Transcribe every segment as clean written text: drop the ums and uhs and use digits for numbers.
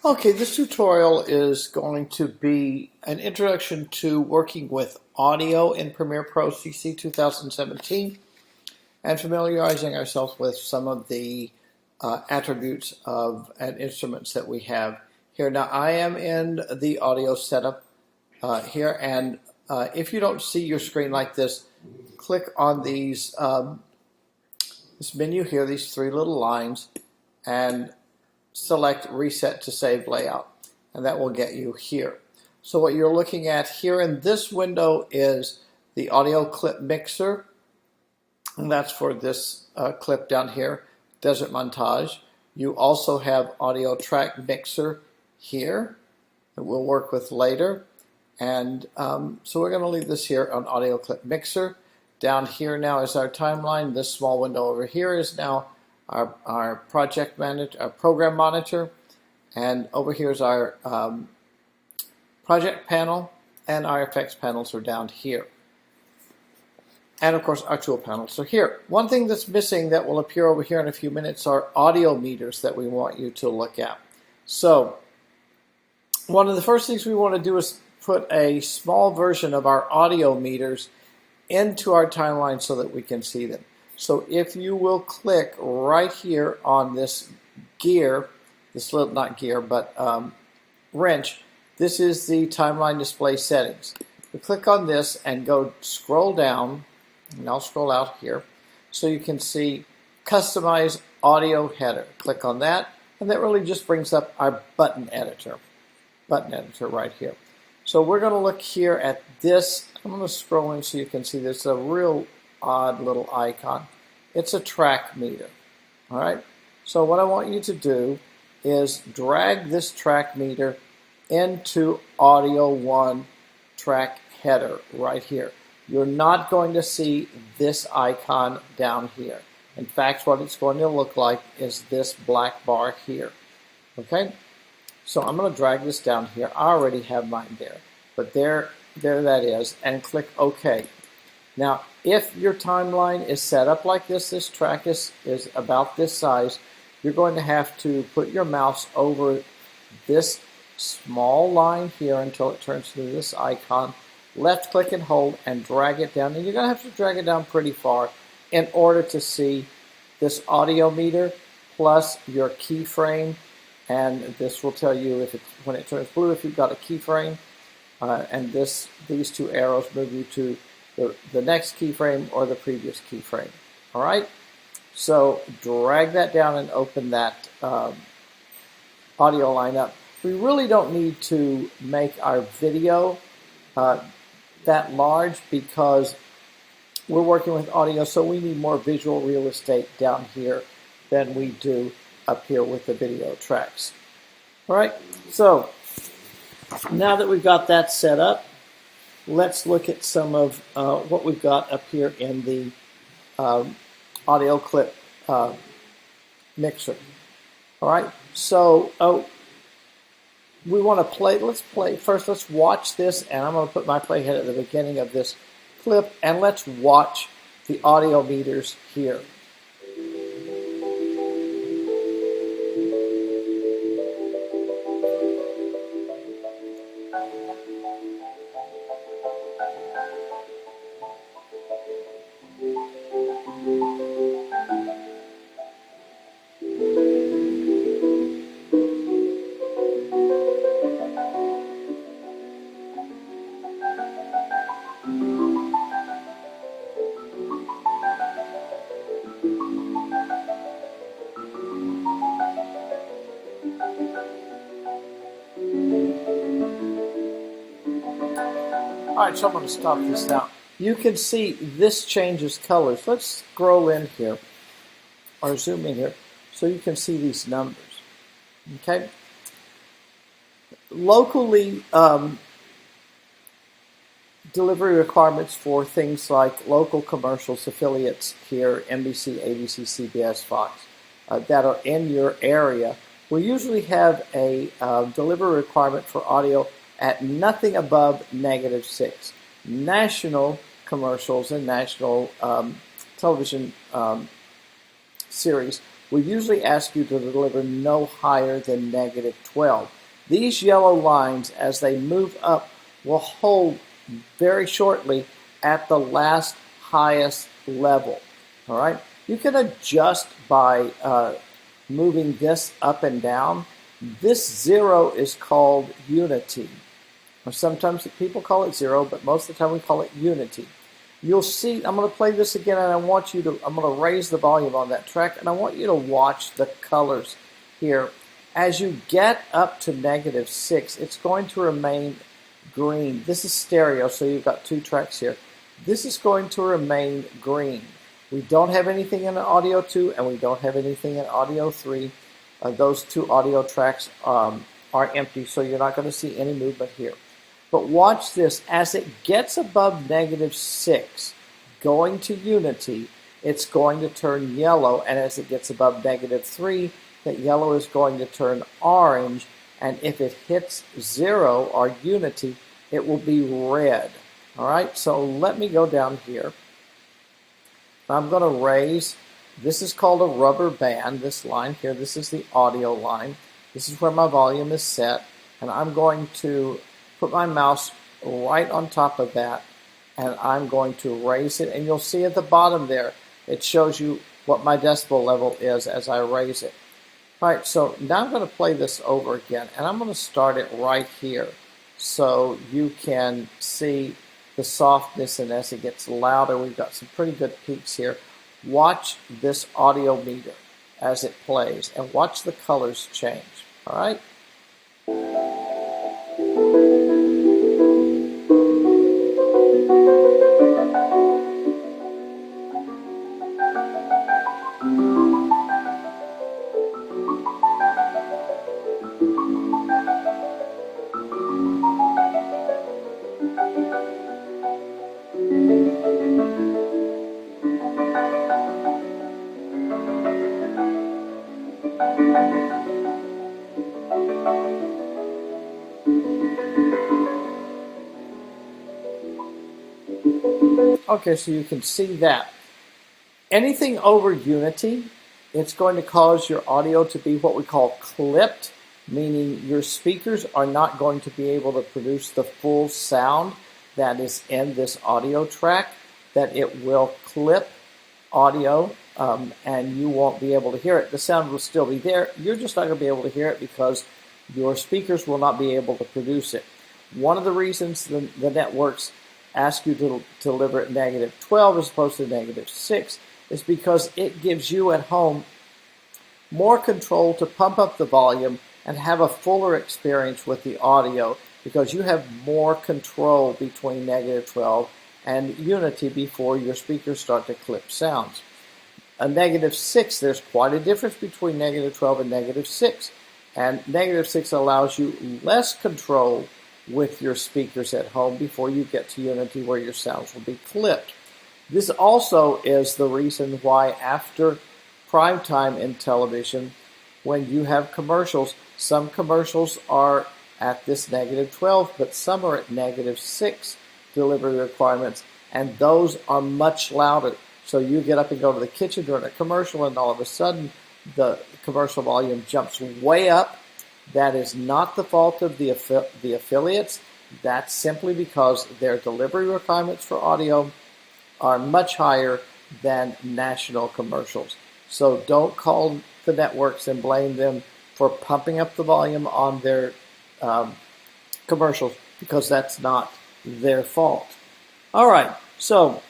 Okay, this tutorial is going to be an introduction to working with audio in Premiere Pro CC 2017 and familiarizing ourselves with some of the attributes of and instruments that we have here. Now, I am in the audio setup here, and if you don't see your screen like this, click on these this menu here, these three little lines, and select Reset to Save Layout, and that will get you here. So what you're looking at here in this window is the audio clip mixer, and that's for this clip down here, Desert Montage. You also have audio track mixer here that we'll work with later. And so we're going to leave this here on audio clip mixer. Down here now is our timeline. This small window over here is now our project manager, our program monitor, and over here is our project panel, and our effects panels are down here. And of course our tool panels are here. One thing that's missing that will appear over here in a few minutes are audio meters that we want you to look at. So one of the first things we want to do is put a small version of our audio meters into our timeline so that we can see them. So if you will click right here on this gear, this little, not gear, but wrench, this is the timeline display settings. You click on this and go scroll down, and I'll scroll out here, so you can see customize audio header. Click on that, and that really just brings up our button editor right here. So we're going to look here at this. I'm going to scroll in so you can see this. A real odd little icon. It's a track meter. All right. So what I want you to do is drag this track meter into Audio 1 track header right here. You're not going to see this icon down here. In fact, what it's going to look like is this black bar here. Okay. So I'm going to drag this down here. I already have mine there, but there that is, and click OK. Now, if your timeline is set up like this track is about this size, you're going to have to put your mouse over this small line here until it turns to this icon, left click and hold, and drag it down. And you're going to have to drag it down pretty far in order to see this audio meter plus your keyframe. And this will tell you if when it turns blue if you've got a keyframe, and these two arrows move you to the next keyframe or the previous keyframe. All right, so drag that down and open that audio line up. We really don't need to make our video that large because we're working with audio, so we need more visual real estate down here than we do up here with the video tracks. All right, so now that we've got that set up, let's look at some of what we've got up here in the audio clip mixer. All right, so we want to play. Let's play first. Let's watch this, and I'm going to put my playhead at the beginning of this clip, and let's watch the audio meters here. All right, so I'm going to stop this now. You can see this changes colors. Let's scroll in here, or zoom in here, so you can see these numbers. Okay. Locally, delivery requirements for things like local commercials, affiliates here, NBC, ABC, CBS, Fox, that are in your area, will usually have a delivery requirement for audio at nothing above -6. National commercials and national television series will usually ask you to deliver no higher than -12. These yellow lines, as they move up, will hold very shortly at the last highest level. All right, you can adjust by moving this up and down. This 0 is called unity. Or sometimes people call it 0, but most of the time we call it unity. You'll see, I'm going to play this again, and I'm going to raise the volume on that track, and I want you to watch the colors here. As you get up to -6, it's going to remain green. This is stereo, so you've got 2 tracks here. This is going to remain green. We don't have anything in audio 2, and we don't have anything in audio 3. Those 2 audio tracks are empty, so you're not going to see any movement here. But watch this. As it gets above -6, going to unity, it's going to turn yellow, and as it gets above -3, that yellow is going to turn orange, and if it hits 0 or unity, it will be red. All right, so let me go down here. I'm going to raise, this is called a rubber band, this line here. This is the audio line. This is where my volume is set, and I'm going to put my mouse right on top of that, and I'm going to raise it, and you'll see at the bottom there, it shows you what my decibel level is as I raise it. All right, so now I'm going to play this over again, and I'm going to start it right here so you can see the softness, and as it gets louder, we've got some pretty good peaks here. Watch this audio meter as it plays, and watch the colors change, all right? Okay, so you can see that. Anything over unity, it's going to cause your audio to be what we call clipped, meaning your speakers are not going to be able to produce the full sound that is in this audio track, that it will clip audio and you won't be able to hear it. The sound will still be there. You're just not going to be able to hear it because your speakers will not be able to produce it. One of the reasons the networks ask you to deliver at -12 as opposed to -6 is because it gives you at home more control to pump up the volume and have a fuller experience with the audio because you have more control between -12 and unity before your speakers start to clip sounds. A -6, there's quite a difference between -12 and -6. And -6 allows you less control with your speakers at home before you get to unity where your sounds will be clipped. This also is the reason why after prime time in television, when you have commercials, some commercials are at this -12, but some are at -6 delivery requirements, and those are much louder. So you get up and go to the kitchen during a commercial, and all of a sudden the commercial volume jumps way up. That is not the fault of the affiliates. That's simply because their delivery requirements for audio are much higher than national commercials. So don't call the networks and blame them for pumping up the volume on their commercials, because that's not their fault. All right, so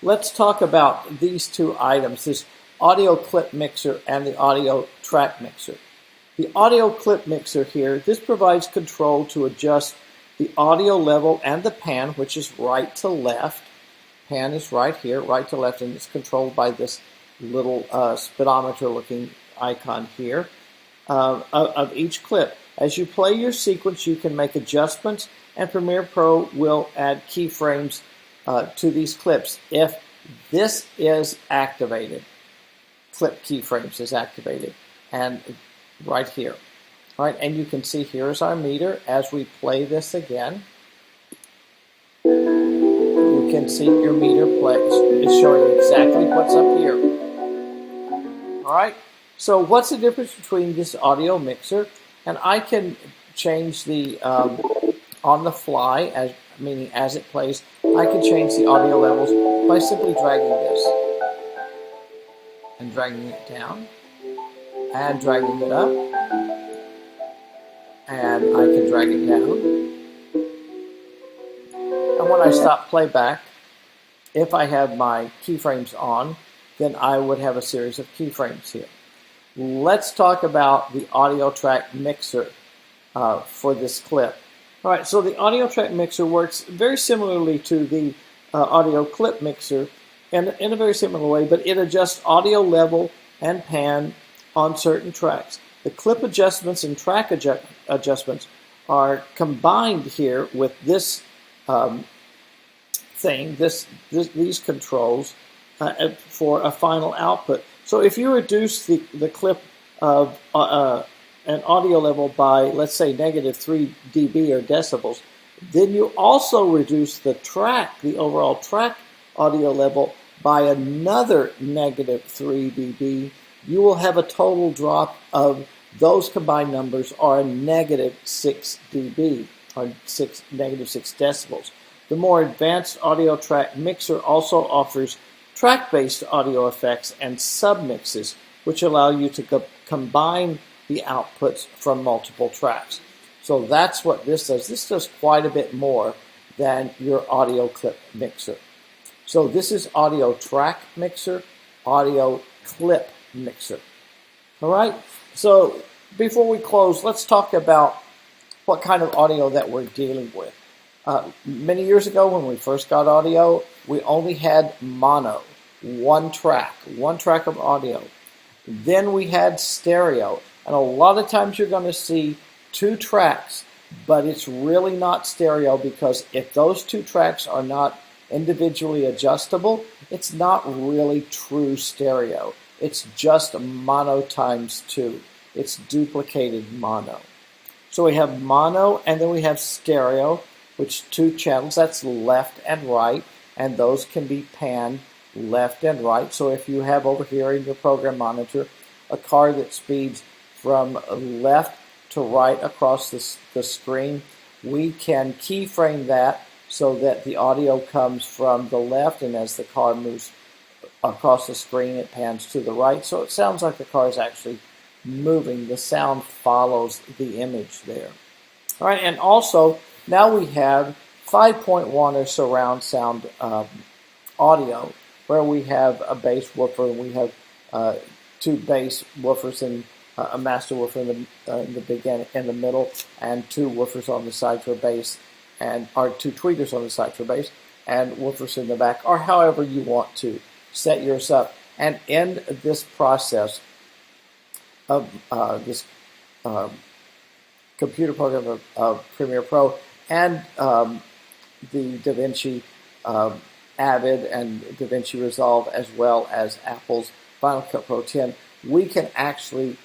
let's talk about these two items, this audio clip mixer and the audio track mixer. The audio clip mixer here, this provides control to adjust the audio level and the pan, which is right to left. Pan is right here, right to left, and it's controlled by this little speedometer-looking icon here of each clip. As you play your sequence, you can make adjustments, and Premiere Pro will add keyframes to these clips if this is activated. Clip keyframes is activated, and right here. All right, and you can see here's our meter. As we play this again, you can see your meter plays. It's showing exactly what's up here. All right. So what's the difference between this audio mixer? And I can change the on the fly, meaning as it plays. I can change the audio levels by simply dragging this and dragging it down and dragging it up, and I can drag it down. And when I stop playback, if I have my keyframes on, then I would have a series of keyframes here. Let's talk about the audio track mixer for this clip. All right, so the audio track mixer works very similarly to the audio clip mixer in a very similar way, but it adjusts audio level and pan on certain tracks. The clip adjustments and track adjustments are combined here with this thing, these controls for a final output. So if you reduce the clip of an audio level by, let's say, -3 dB or decibels, then you also reduce the overall track audio level by another -3 dB, you will have a total drop of those combined numbers are a -6 dB, or -6 decibels. The more advanced audio track mixer also offers track-based audio effects and submixes, which allow you to combine the outputs from multiple tracks. So that's what this does. This does quite a bit more than your audio clip mixer. So this is audio track mixer, audio clip mixer. All right, so before we close, let's talk about what kind of audio that we're dealing with. Many years ago when we first got audio, we only had mono, one track of audio. Then we had stereo, and a lot of times you're going to see two tracks, but it's really not stereo, because if those two tracks are not individually adjustable, it's not really true stereo. It's just mono times 2. It's duplicated mono. So we have mono, and then we have stereo, which two channels, that's left and right, and those can be panned left and right. So if you have over here in your program monitor a car that speeds from left to right across the screen, we can keyframe that so that the audio comes from the left, and as the car moves across the screen, it pans to the right. So it sounds like the car is actually moving. The sound follows the image there. All right, and also now we have 5.1 or surround sound audio, where we have a bass woofer, and we have two bass woofers and a master woofer in the beginning, in the middle, and two woofers on the side for bass, or two tweeters on the side for bass, and woofers in the back, or however you want to set yours up. And in this process of this computer program of Premiere Pro and the DaVinci Avid and DaVinci Resolve, as well as Apple's Final Cut Pro 10, we can actually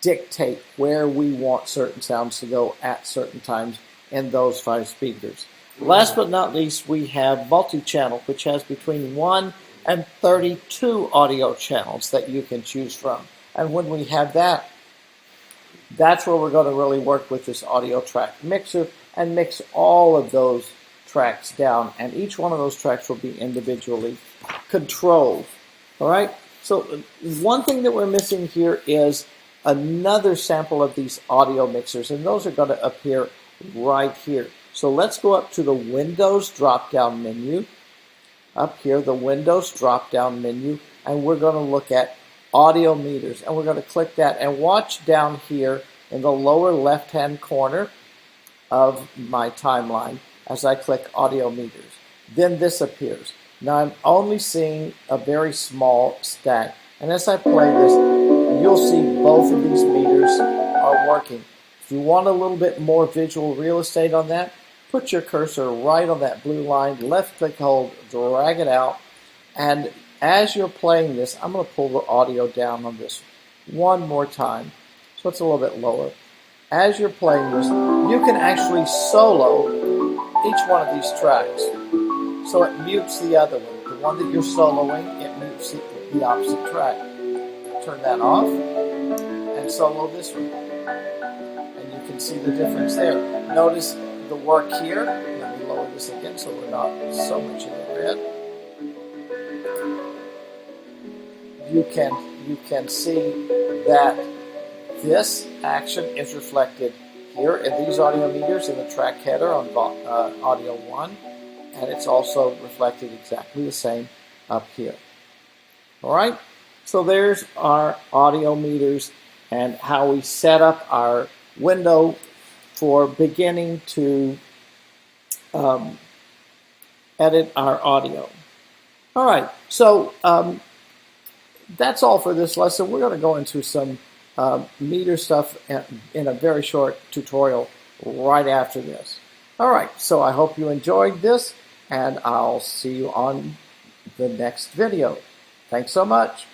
dictate where we want certain sounds to go at certain times in those 5 speakers. Last but not least, we have multi-channel, which has between 1 and 32 audio channels that you can choose from. And when we have that, that's where we're going to really work with this audio track mixer and mix all of those tracks down. And each one of those tracks will be individually controlled. All right? So one thing that we're missing here is another sample of these audio mixers, and those are going to appear right here. So let's go up to the Windows drop-down menu. Up here, the Windows drop-down menu, and we're going to look at audio meters, and we're going to click that, and watch down here in the lower left-hand corner of my timeline as I click audio meters. Then this appears. Now I'm only seeing a very small stack, and as I play this, you'll see both of these meters are working. If you want a little bit more visual real estate on that, put your cursor right on that blue line, left click hold, drag it out, and as you're playing this, I'm going to pull the audio down on this one more time, so it's a little bit lower. As you're playing this, you can actually solo each one of these tracks. So it mutes the other one. The one that you're soloing, it mutes the opposite track. turn that off and solo this one. And you can see the difference there. Notice the work here. Let me lower this again so we're not so much in the red. You can see that this action is reflected here in these audio meters in the track header on audio 1, and it's also reflected exactly the same up here. All right, so there's our audio meters and how we set up our window for beginning to edit our audio. All right, so that's all for this lesson. We're going to go into some meter stuff in a very short tutorial right after this. All right, so I hope you enjoyed this, and I'll see you on the next video. Thanks so much.